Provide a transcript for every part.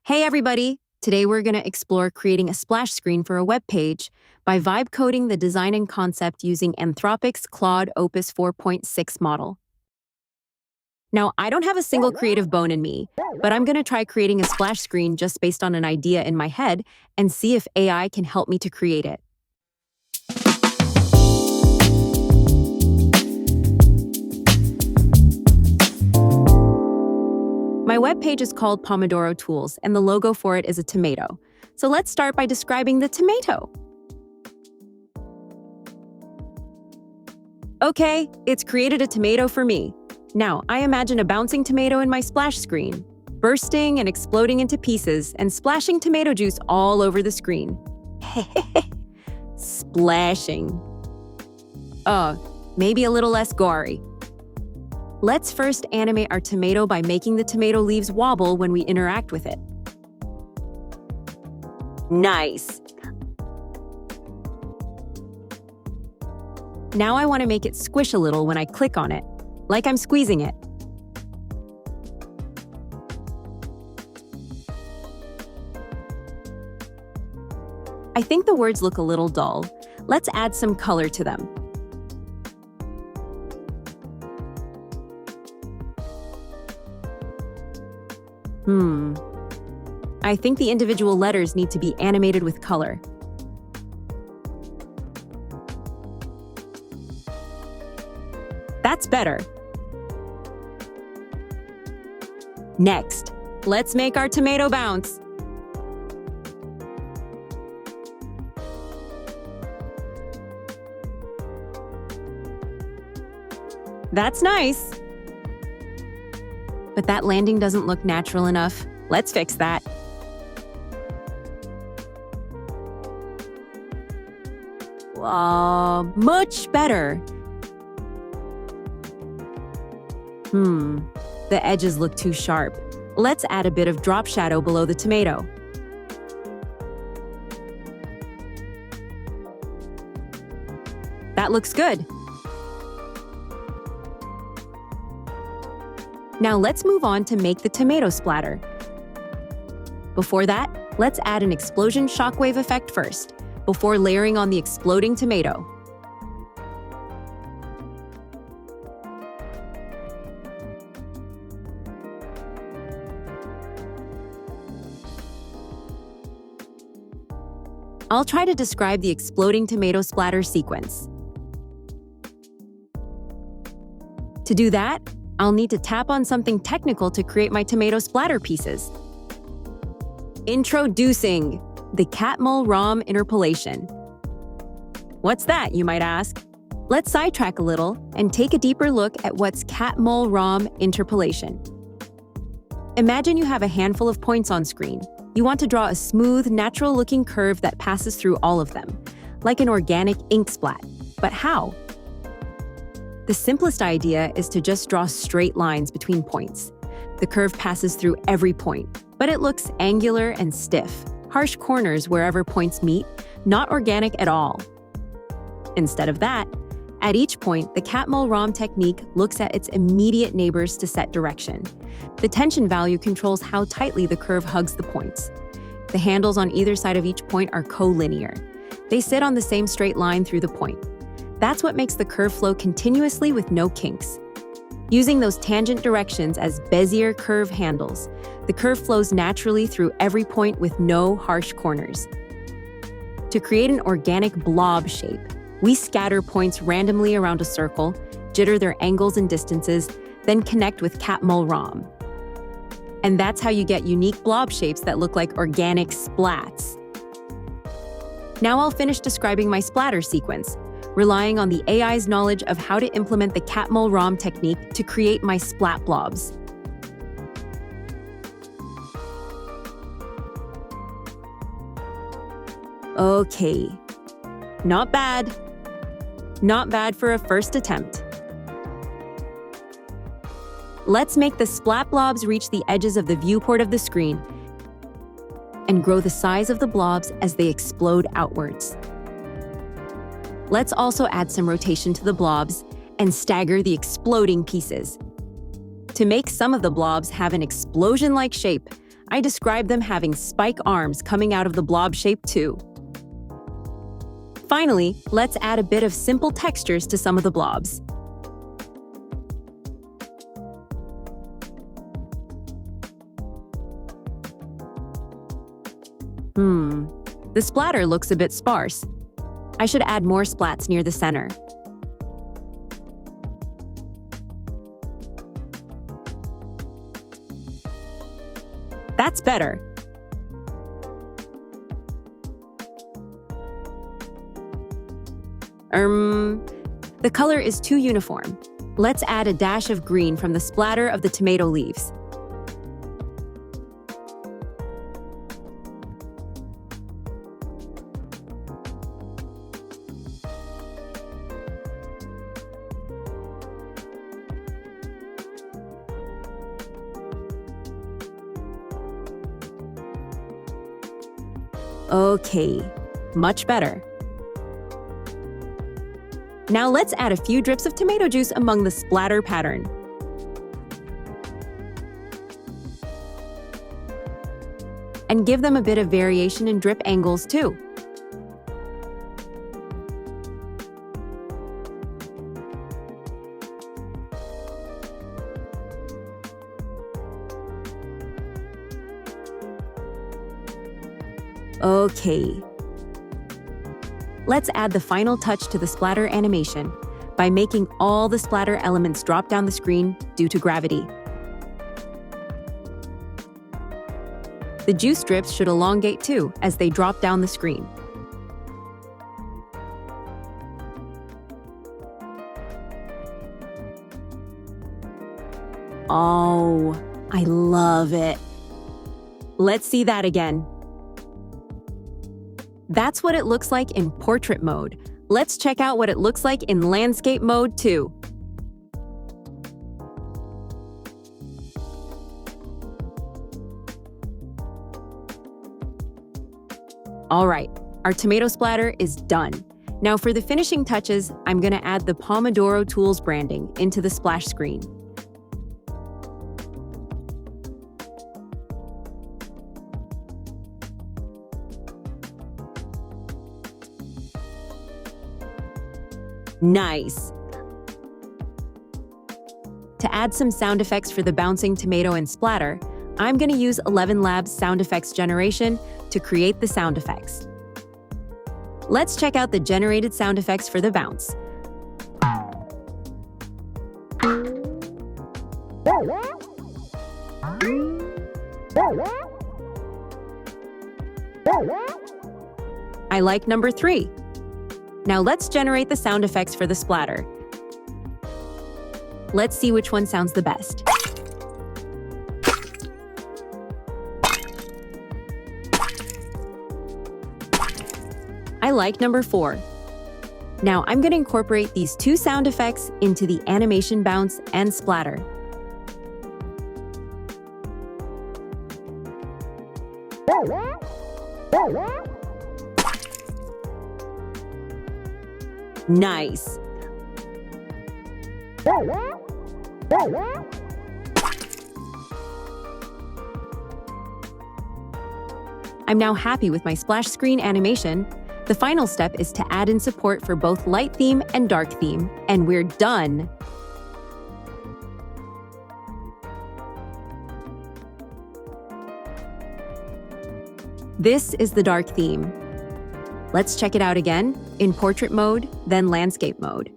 Hey everybody! Today we're going to explore creating a splash screen for a web page by vibe coding the design and concept using Anthropic's Claude Opus 4.6 model. Now, I don't have a single creative bone in me, but I'm going to try creating a splash screen just based on an idea in my head and see if AI can help me to create it. My web page is called Pomodoro Tools, and the logo for it is a tomato. So let's start by describing the tomato. Okay, it's created a tomato for me. Now, I imagine a bouncing tomato in my splash screen, bursting and exploding into pieces and splashing tomato juice all over the screen. Splashing. Maybe a little less gory. Let's first animate our tomato by making the tomato leaves wobble when we interact with it. Nice! Now I want to make it squish a little when I click on it, like I'm squeezing it. I think the words look a little dull. Let's add some color to them. I think the individual letters need to be animated with color. That's better. Next, let's make our tomato bounce. That's nice. But that landing doesn't look natural enough. Let's fix that. Much better. The edges look too sharp. Let's add a bit of drop shadow below the tomato. That looks good. Now let's move on to make the tomato splatter. Before that, let's add an explosion shockwave effect first, before layering on the exploding tomato. I'll try to describe the exploding tomato splatter sequence. To do that, I'll need to tap on something technical to create my tomato splatter pieces. Introducing the Catmull-Rom Interpolation. What's that, you might ask? Let's sidetrack a little and take a deeper look at what's Catmull-Rom Interpolation. Imagine you have a handful of points on screen. You want to draw a smooth, natural-looking curve that passes through all of them, like an organic ink splat. But how? The simplest idea is to just draw straight lines between points. The curve passes through every point, but it looks angular and stiff, harsh corners wherever points meet, not organic at all. Instead of that, at each point, the Catmull-Rom technique looks at its immediate neighbors to set direction. The tension value controls how tightly the curve hugs the points. The handles on either side of each point are collinear. They sit on the same straight line through the point. That's what makes the curve flow continuously with no kinks. Using those tangent directions as Bezier curve handles, the curve flows naturally through every point with no harsh corners. To create an organic blob shape, we scatter points randomly around a circle, jitter their angles and distances, then connect with Catmull-Rom. And that's how you get unique blob shapes that look like organic splats. Now I'll finish describing my splatter sequence, relying on the AI's knowledge of how to implement the Catmull-Rom technique to create my splat blobs. Okay. Not bad. Not bad for a first attempt. Let's make the splat blobs reach the edges of the viewport of the screen and grow the size of the blobs as they explode outwards. Let's also add some rotation to the blobs and stagger the exploding pieces. To make some of the blobs have an explosion-like shape, I described them having spike arms coming out of the blob shape too. Finally, let's add a bit of simple textures to some of the blobs. The splatter looks a bit sparse. I should add more splats near the center. That's better. The color is too uniform. Let's add a dash of green from the splatter of the tomato leaves. Okay, much better. Now let's add a few drips of tomato juice among the splatter pattern. And give them a bit of variation in drip angles too. Okay. Let's add the final touch to the splatter animation by making all the splatter elements drop down the screen due to gravity. The juice strips should elongate too as they drop down the screen. Oh, I love it. Let's see that again. That's what it looks like in portrait mode. Let's check out what it looks like in landscape mode too. All right, our tomato splatter is done. Now for the finishing touches, I'm gonna add the Pomodoro Tools branding into the splash screen. Nice! To add some sound effects for the bouncing tomato and splatter, I'm going to use ElevenLabs sound effects generation to create the sound effects. Let's check out the generated sound effects for the bounce. I like number 3. Now let's generate the sound effects for the splatter. Let's see which one sounds the best. I like number 4. Now I'm going to incorporate these 2 sound effects into the animation bounce and splatter. Nice! I'm now happy with my splash screen animation. The final step is to add in support for both light theme and dark theme, and we're done! This is the dark theme. Let's check it out again in portrait mode, then landscape mode.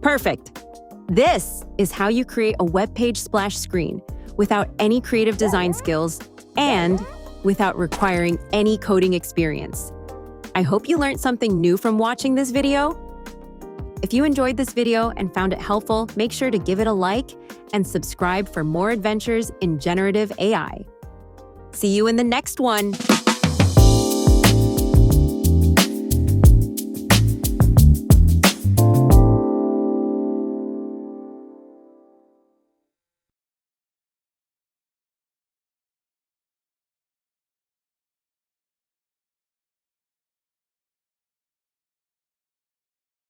Perfect! This is how you create a web page splash screen without any creative design skills and without requiring any coding experience. I hope you learned something new from watching this video. If you enjoyed this video and found it helpful, make sure to give it a like and subscribe for more adventures in generative AI. See you in the next one!